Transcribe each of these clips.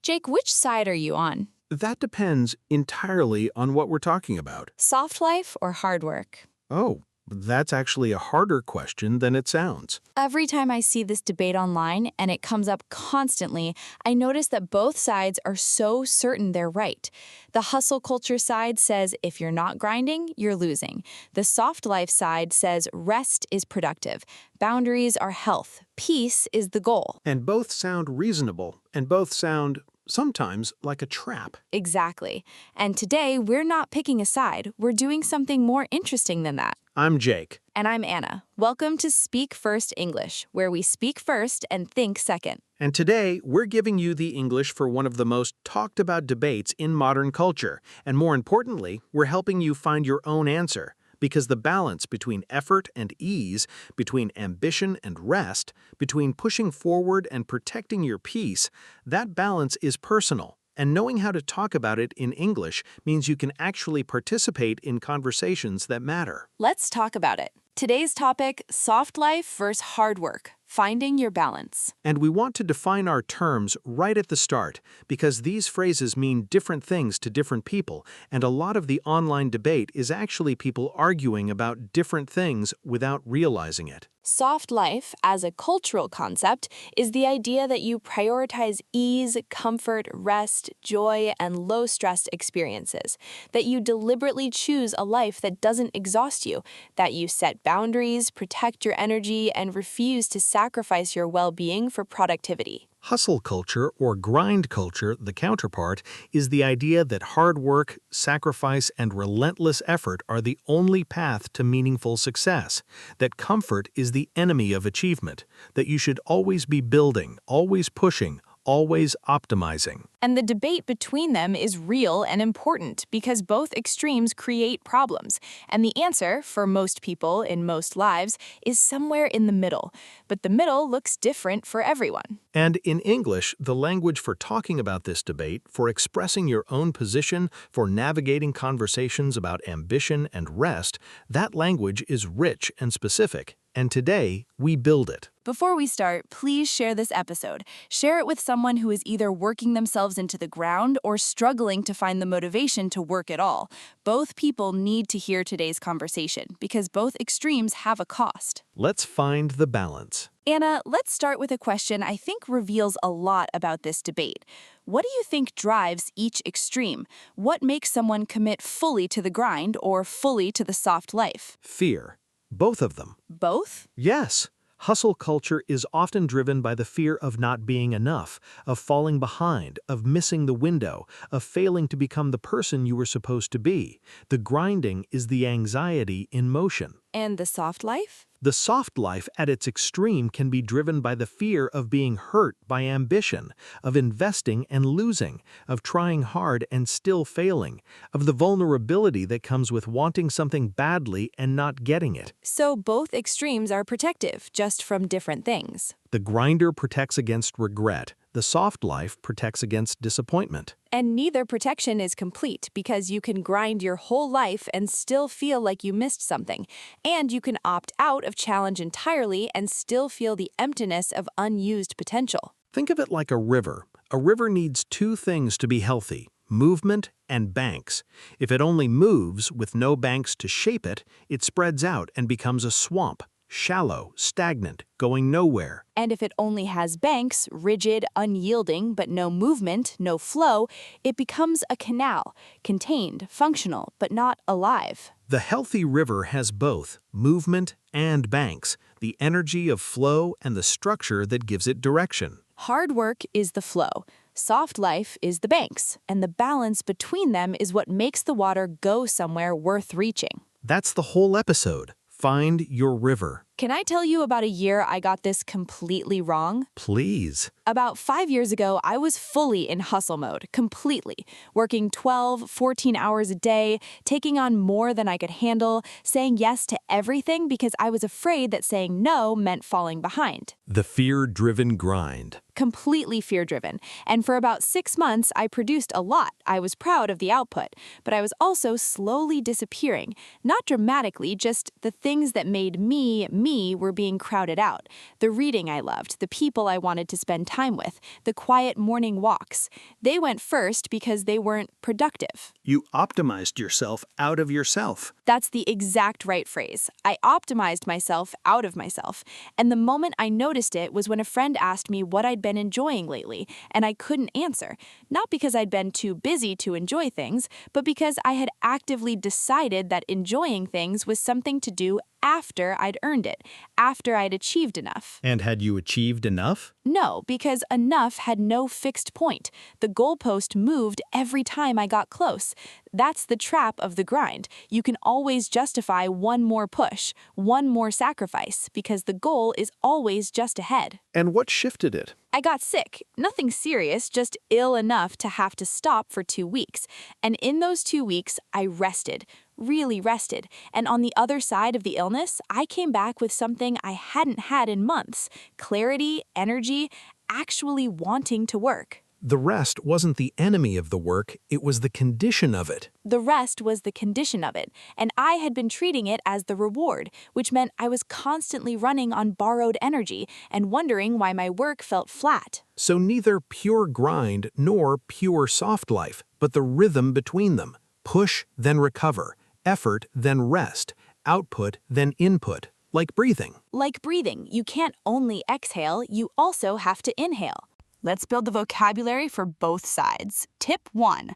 Jake, which side are you on? That depends entirely on what we're talking about. Soft life or hard work? Oh, that's actually a harder question than it sounds. Every time I see this debate online, and it comes up constantly, I notice that both sides are so certain they're right. The hustle culture side says if you're not grinding, you're losing. The soft life side says rest is productive. Boundaries are health. Peace is the goal. And both sound reasonable, and both sound sometimes like a trap. Exactly. And today, we're not picking a side. We're doing something more interesting than that. I'm Jake. And I'm Anna. Welcome to Speak First English, where we speak first and think second. And today, we're giving you the English for one of the most talked about debates in modern culture. And more importantly, we're helping you find your own answer. Because the balance between effort and ease, between ambition and rest, between pushing forward and protecting your peace, that balance is personal. And knowing how to talk about it in English means you can actually participate in conversations that matter. Let's talk about it. Today's topic, soft life versus hard work, finding your balance. And we want to define our terms right at the start because these phrases mean different things to different people, and a lot of the online debate is actually people arguing about different things without realizing it. Soft life, as a cultural concept, is the idea that you prioritize ease, comfort, rest, joy, and low-stress experiences, that you deliberately choose a life that doesn't exhaust you, that you set boundaries, protect your energy, and refuse to sacrifice your well-being for productivity. Hustle culture, or grind culture, the counterpart, is the idea that hard work, sacrifice, and relentless effort are the only path to meaningful success, that comfort is the enemy of achievement, that you should always be building, always pushing, always optimizing. And the debate between them is real and important because both extremes create problems. And the answer, for most people in most lives, is somewhere in the middle. But the middle looks different for everyone. And in English, the language for talking about this debate, for expressing your own position, for navigating conversations about ambition and rest, that language is rich and specific. And today, we build it. Before we start, please share this episode. Share it with someone who is either working themselves into the ground or struggling to find the motivation to work at all. Both people need to hear today's conversation because both extremes have a cost. Let's find the balance. Anna, let's start with a question I think reveals a lot about this debate. What do you think drives each extreme? What makes someone commit fully to the grind or fully to the soft life? Fear. Both of them. Both? Yes. Hustle culture is often driven by the fear of not being enough, of falling behind, of missing the window, of failing to become the person you were supposed to be. The grinding is the anxiety in motion. And the soft life? The soft life at its extreme can be driven by the fear of being hurt by ambition, of investing and losing, of trying hard and still failing, of the vulnerability that comes with wanting something badly and not getting it. So both extremes are protective, just from different things. The grinder protects against regret. The soft life protects against disappointment. And neither protection is complete because you can grind your whole life and still feel like you missed something. And you can opt out of challenge entirely and still feel the emptiness of unused potential. Think of it like a river. A river needs two things to be healthy: movement and banks. If it only moves with no banks to shape it, it spreads out and becomes a swamp. Shallow, stagnant, going nowhere. And if it only has banks, rigid, unyielding, but no movement, no flow, it becomes a canal, contained, functional, but not alive. The healthy river has both movement and banks, the energy of flow and the structure that gives it direction. Hard work is the flow. Soft life is the banks. And the balance between them is what makes the water go somewhere worth reaching. That's the whole episode. Find your river. Can I tell you about a year I got this completely wrong? Please. About 5 years ago, I was fully in hustle mode, completely. Working 12, 14 hours a day, taking on more than I could handle, saying yes to everything because I was afraid that saying no meant falling behind. The fear-driven grind. completely fear-driven. And for about 6 months, I produced a lot. I was proud of the output, but I was also slowly disappearing. Not dramatically, just the things that made me were being crowded out. The reading I loved, the people I wanted to spend time with, the quiet morning walks. They went first because they weren't productive. You optimized yourself out of yourself. That's the exact right phrase. I optimized myself out of myself. And the moment I noticed it was when a friend asked me what I'd been enjoying lately, and I couldn't answer. Not because I'd been too busy to enjoy things, but because I had actively decided that enjoying things was something to do after I'd earned it, after I'd achieved enough. And had you achieved enough? No, because enough had no fixed point. The goalpost moved every time I got close. That's the trap of the grind. You can always justify one more push, one more sacrifice, because the goal is always just ahead. And what shifted it? I got sick. Nothing serious, just ill enough to have to stop for 2 weeks. And in those 2 weeks, I rested, really rested. And on the other side of the illness, I came back with something I hadn't had in months: clarity, energy, actually wanting to work. The rest wasn't the enemy of the work, it was the condition of it. The rest was the condition of it, and I had been treating it as the reward, which meant I was constantly running on borrowed energy and wondering why my work felt flat. So neither pure grind nor pure soft life, but the rhythm between them. Push, then recover. Effort, then rest. Output, then input. Like breathing. Like breathing, you can't only exhale, you also have to inhale. Let's build the vocabulary for both sides. Tip 1.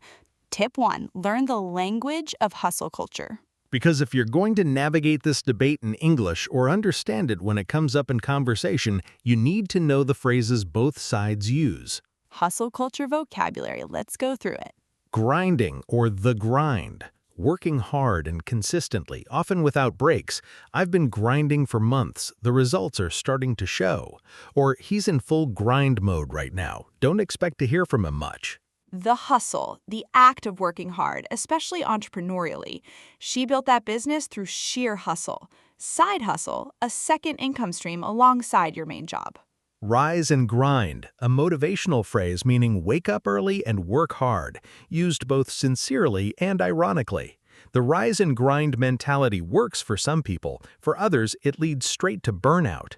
Tip 1. Learn the language of hustle culture. Because if you're going to navigate this debate in English or understand it when it comes up in conversation, you need to know the phrases both sides use. Hustle culture vocabulary. Let's go through it. Grinding, or the grind. Working hard and consistently, often without breaks. I've been grinding for months. The results are starting to show. Or he's in full grind mode right now. Don't expect to hear from him much. The hustle, the act of working hard, especially entrepreneurially. She built that business through sheer hustle. Side hustle, a second income stream alongside your main job. Rise and grind, a motivational phrase meaning wake up early and work hard, used both sincerely and ironically. The rise and grind mentality works for some people, for others it leads straight to burnout.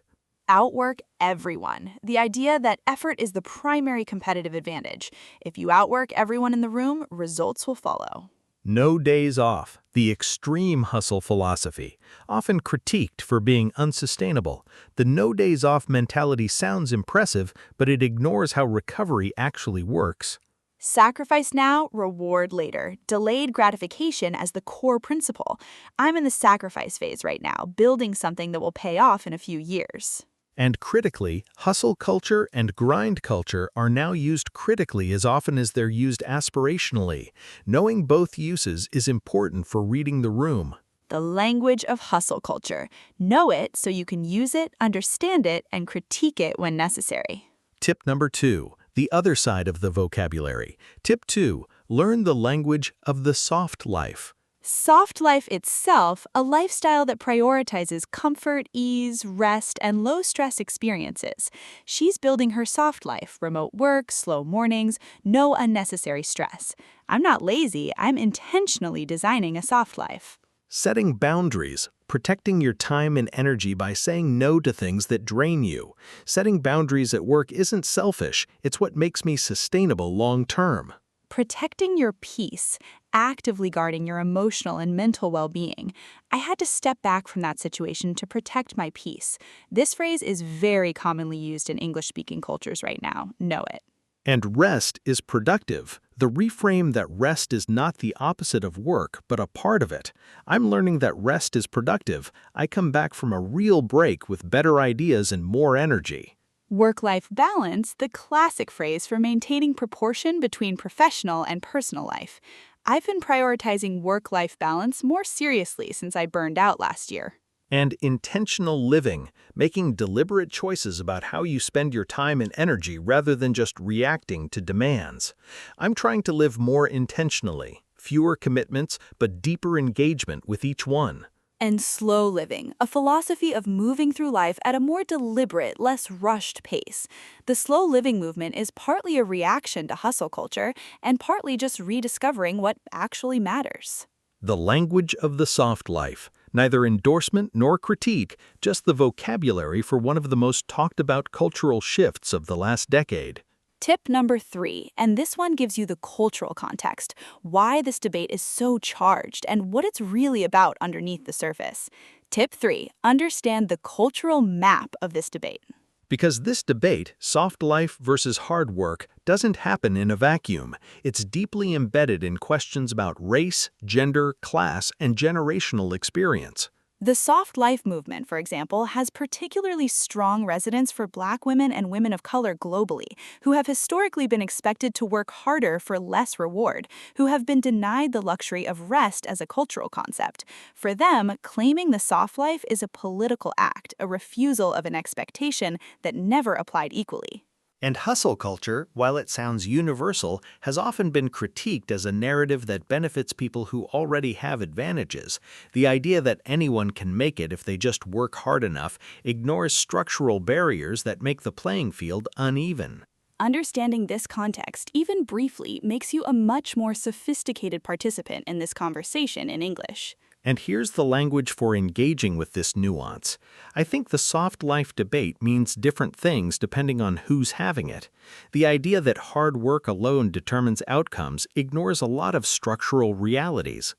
Outwork everyone. The idea that effort is the primary competitive advantage. If you outwork everyone in the room, results will follow. No days off, the extreme hustle philosophy, often critiqued for being unsustainable. The no days off mentality sounds impressive, but it ignores how recovery actually works. Sacrifice now, reward later. Delayed gratification as the core principle. I'm in the sacrifice phase right now, building something that will pay off in a few years. And critically, hustle culture and grind culture are now used critically as often as they're used aspirationally. Knowing both uses is important for reading the room. The language of hustle culture. Know it so you can use it, understand it, and critique it when necessary. Tip number 2, the other side of the vocabulary. Tip 2, learn the language of the soft life. Soft life itself, a lifestyle that prioritizes comfort, ease, rest, and low-stress experiences. She's building her soft life, remote work, slow mornings, no unnecessary stress. I'm not lazy, I'm intentionally designing a soft life. Setting boundaries, protecting your time and energy by saying no to things that drain you. Setting boundaries at work isn't selfish, it's what makes me sustainable long-term. Protecting your peace, actively guarding your emotional and mental well-being. I had to step back from that situation to protect my peace. This phrase is very commonly used in English-speaking cultures right now. Know it. And rest is productive. The reframe that rest is not the opposite of work, but a part of it. I'm learning that rest is productive. I come back from a real break with better ideas and more energy. Work-life balance, the classic phrase for maintaining proportion between professional and personal life. I've been prioritizing work-life balance more seriously since I burned out last year. And intentional living, making deliberate choices about how you spend your time and energy rather than just reacting to demands. I'm trying to live more intentionally, fewer commitments, but deeper engagement with each one. And slow living, a philosophy of moving through life at a more deliberate, less rushed pace. The slow living movement is partly a reaction to hustle culture and partly just rediscovering what actually matters. The language of the soft life. Neither endorsement nor critique, just the vocabulary for one of the most talked about cultural shifts of the last decade. Tip number 3, and this one gives you the cultural context, why this debate is so charged and what it's really about underneath the surface. Tip 3, understand the cultural map of this debate. Because this debate, soft life versus hard work, doesn't happen in a vacuum. It's deeply embedded in questions about race, gender, class, and generational experience. The soft life movement, for example, has particularly strong resonance for Black women and women of color globally, who have historically been expected to work harder for less reward, who have been denied the luxury of rest as a cultural concept. For them, claiming the soft life is a political act, a refusal of an expectation that never applied equally. And hustle culture, while it sounds universal, has often been critiqued as a narrative that benefits people who already have advantages. The idea that anyone can make it if they just work hard enough ignores structural barriers that make the playing field uneven. Understanding this context, even briefly, makes you a much more sophisticated participant in this conversation in English. And here's the language for engaging with this nuance. I think the soft life debate means different things depending on who's having it. The idea that hard work alone determines outcomes ignores a lot of structural realities.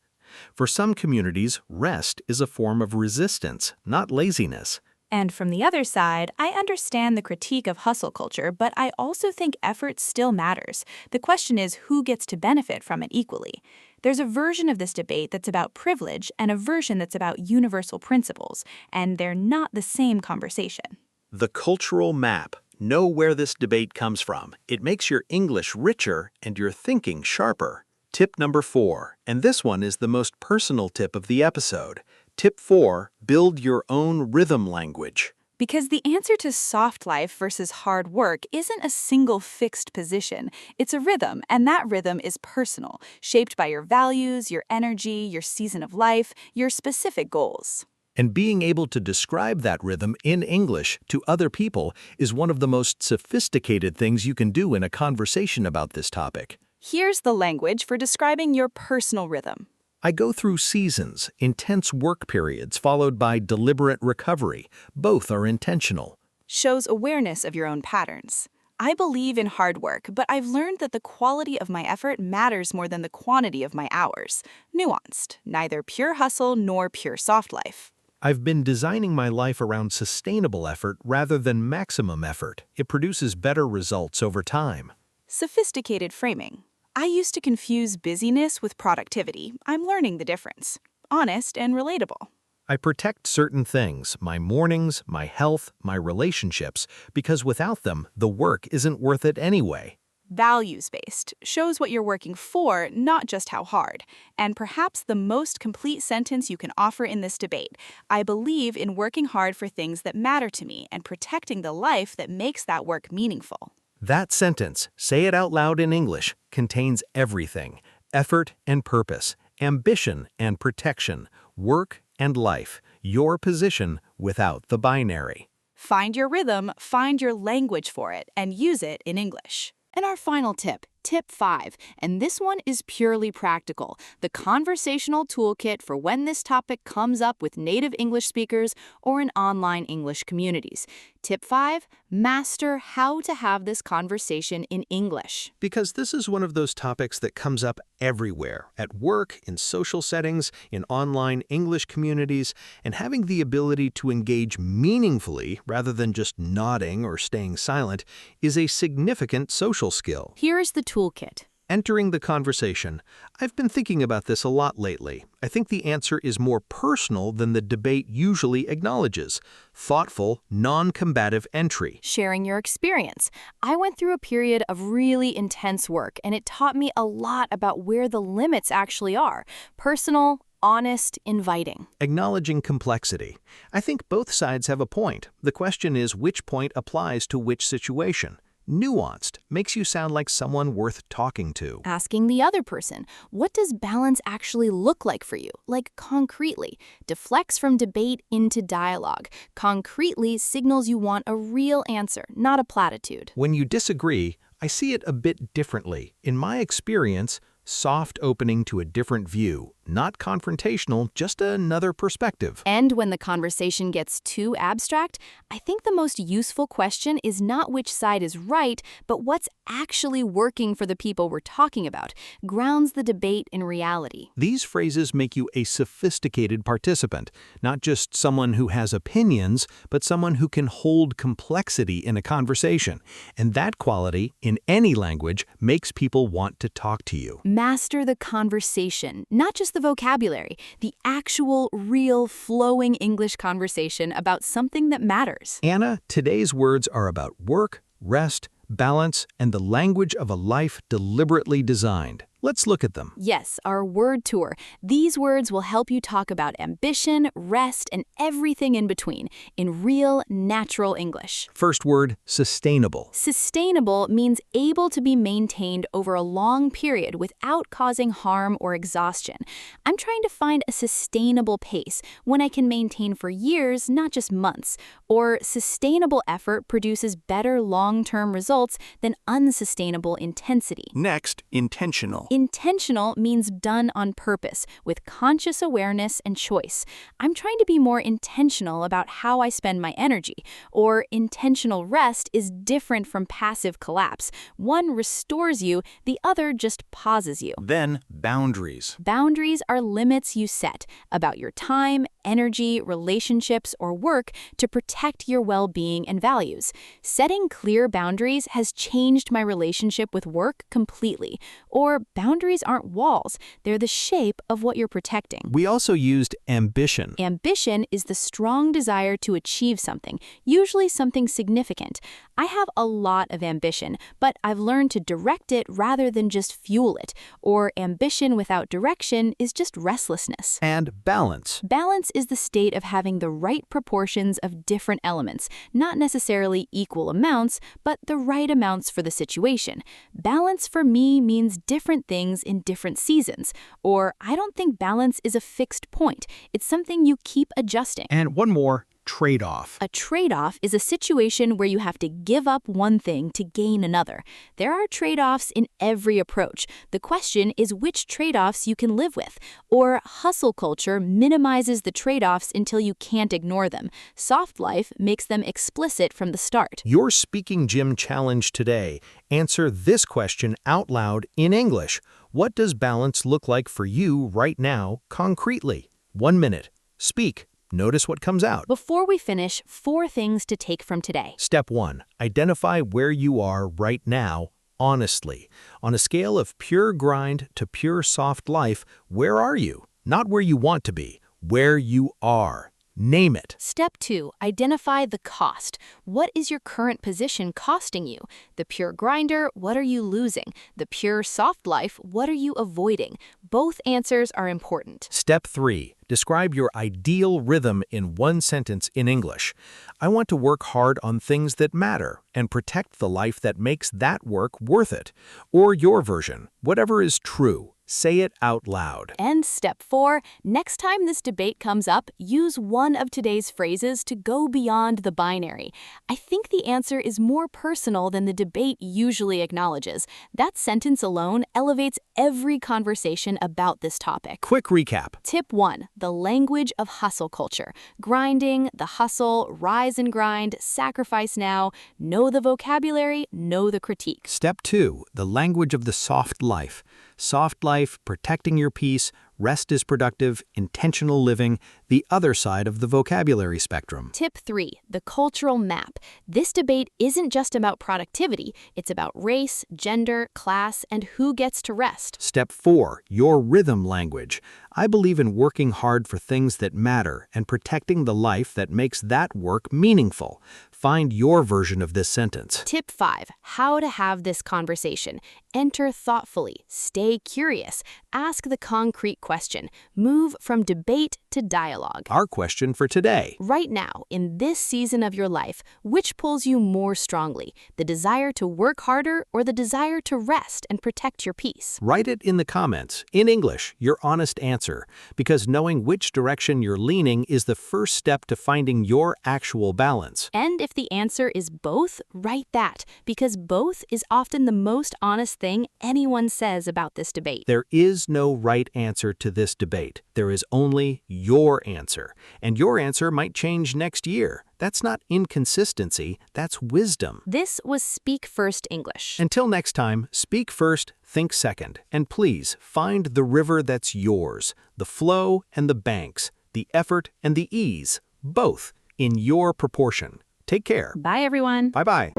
For some communities, rest is a form of resistance, not laziness. And from the other side, I understand the critique of hustle culture, but I also think effort still matters. The question is who gets to benefit from it equally. There's a version of this debate that's about privilege and a version that's about universal principles, and they're not the same conversation. The cultural map. Know where this debate comes from. It makes your English richer and your thinking sharper. Tip number 4, and this one is the most personal tip of the episode. Tip 4, build your own rhythm language. Because the answer to soft life versus hard work isn't a single fixed position. It's a rhythm, and that rhythm is personal, shaped by your values, your energy, your season of life, your specific goals. And being able to describe that rhythm in English to other people is one of the most sophisticated things you can do in a conversation about this topic. Here's the language for describing your personal rhythm. I go through seasons, intense work periods followed by deliberate recovery. Both are intentional. Shows awareness of your own patterns. I believe in hard work, but I've learned that the quality of my effort matters more than the quantity of my hours. Nuanced, neither pure hustle nor pure soft life. I've been designing my life around sustainable effort rather than maximum effort. It produces better results over time. Sophisticated framing. I used to confuse busyness with productivity. I'm learning the difference. Honest and relatable. I protect certain things, my mornings, my health, my relationships, because without them, the work isn't worth it anyway. Values-based. Shows what you're working for, not just how hard. And perhaps the most complete sentence you can offer in this debate. I believe in working hard for things that matter to me and protecting the life that makes that work meaningful. That sentence, say it out loud in English, contains everything: effort and purpose, ambition and protection, work and life, your position without the binary. Find your rhythm, find your language for it, and use it in English. And our final tip, tip 5, and this one is purely practical, the conversational toolkit for when this topic comes up with native English speakers or in online English communities. Tip 5, master how to have this conversation in English. Because this is one of those topics that comes up everywhere, at work, in social settings, in online English communities, and having the ability to engage meaningfully rather than just nodding or staying silent is a significant social skill. Here is the toolkit. Entering the conversation. I've been thinking about this a lot lately. I think the answer is more personal than the debate usually acknowledges. Thoughtful, non-combative entry. Sharing your experience. I went through a period of really intense work, and it taught me a lot about where the limits actually are. Personal, honest, inviting. Acknowledging complexity. I think both sides have a point. The question is which point applies to which situation. Nuanced makes you sound like someone worth talking to. Asking the other person, what does balance actually look like for you? Like concretely. Deflects from debate into dialogue. Concretely signals you want a real answer, not a platitude. When you disagree, I see it a bit differently. In my experience, soft opening to a different view, not confrontational, just another perspective. And when the conversation gets too abstract, I think the most useful question is not which side is right, but what's actually working for the people we're talking about, grounds the debate in reality. These phrases make you a sophisticated participant, not just someone who has opinions, but someone who can hold complexity in a conversation. And that quality, in any language, makes people want to talk to you. Master the conversation, not just the vocabulary, the actual, real, flowing English conversation about something that matters. Anna, today's words are about work, rest, balance, and the language of a life deliberately designed. Let's look at them. Yes, our word tour. These words will help you talk about ambition, rest, and everything in between in real, natural English. First word, sustainable. Sustainable means able to be maintained over a long period without causing harm or exhaustion. I'm trying to find a sustainable pace when I can maintain for years, not just months. Or sustainable effort produces better long-term results than unsustainable intensity. Next, intentional. Intentional means done on purpose, with conscious awareness and choice. I'm trying to be more intentional about how I spend my energy. Or intentional rest is different from passive collapse. One restores you, the other just pauses you. Then, boundaries. Boundaries are limits you set about your time, energy, relationships, or work to protect your well-being and values. Setting clear boundaries has changed my relationship with work completely. Or boundaries aren't walls, they're the shape of what you're protecting. We also used ambition. Ambition is the strong desire to achieve something, usually something significant. I have a lot of ambition, but I've learned to direct it rather than just fuel it. Or ambition without direction is just restlessness. And balance. Balance is the state of having the right proportions of different elements, not necessarily equal amounts, but the right amounts for the situation. Balance for me means different things in different seasons. Or I don't think balance is a fixed point. It's something you keep adjusting. And one more, trade-off. A trade-off is a situation where you have to give up one thing to gain another. There are trade-offs in every approach. The question is which trade-offs you can live with. Or hustle culture minimizes the trade-offs until you can't ignore them. Soft life makes them explicit from the start. Your Speaking Gym challenge today. Answer this question out loud in English. What does balance look like for you right now, concretely? 1 minute. Speak. Notice what comes out. Before we finish, 4 things to take from today. Step 1. Identify where you are right now, honestly. On a scale of pure grind to pure soft life, where are you? Not where you want to be, where you are. Name it. Step 2. Identify the cost. What is your current position costing you? The pure grinder, what are you losing? The pure soft life, what are you avoiding? Both answers are important. Step 3. Describe your ideal rhythm in 1 sentence in English. I want to work hard on things that matter and protect the life that makes that work worth it. Or your version, whatever is true. Say it out loud. And step 4, next time this debate comes up, use one of today's phrases to go beyond the binary. I think the answer is more personal than the debate usually acknowledges. That sentence alone elevates every conversation about this topic. Quick recap. Tip 1, the language of hustle culture. Grinding, the hustle, rise and grind, sacrifice now, know the vocabulary, know the critique. Step 2, the language of the soft life. Soft life, protecting your peace, rest is productive, intentional living, the other side of the vocabulary spectrum. Tip 3, the cultural map. This debate isn't just about productivity, it's about race, gender, class, and who gets to rest. Step 4, your rhythm language. I believe in working hard for things that matter and protecting the life that makes that work meaningful. Find your version of this sentence. Tip 5. How to have this conversation. Enter thoughtfully, stay curious, ask the concrete question, move from debate to dialogue. Our question for today. Right now, in this season of your life, which pulls you more strongly? The desire to work harder or the desire to rest and protect your peace? Write it in the comments, in English, your honest answer, because knowing which direction you're leaning is the first step to finding your actual balance. And if the answer is both, write that, because both is often the most honest thing anyone says about this debate. There is no right answer to this debate. There is only your answer. And your answer might change next year. That's not inconsistency, that's wisdom. This was Speak First English. Until next time, speak first, think second. And please, find the river that's yours, the flow and the banks, the effort and the ease, both in your proportion. Take care. Bye, everyone. Bye-bye.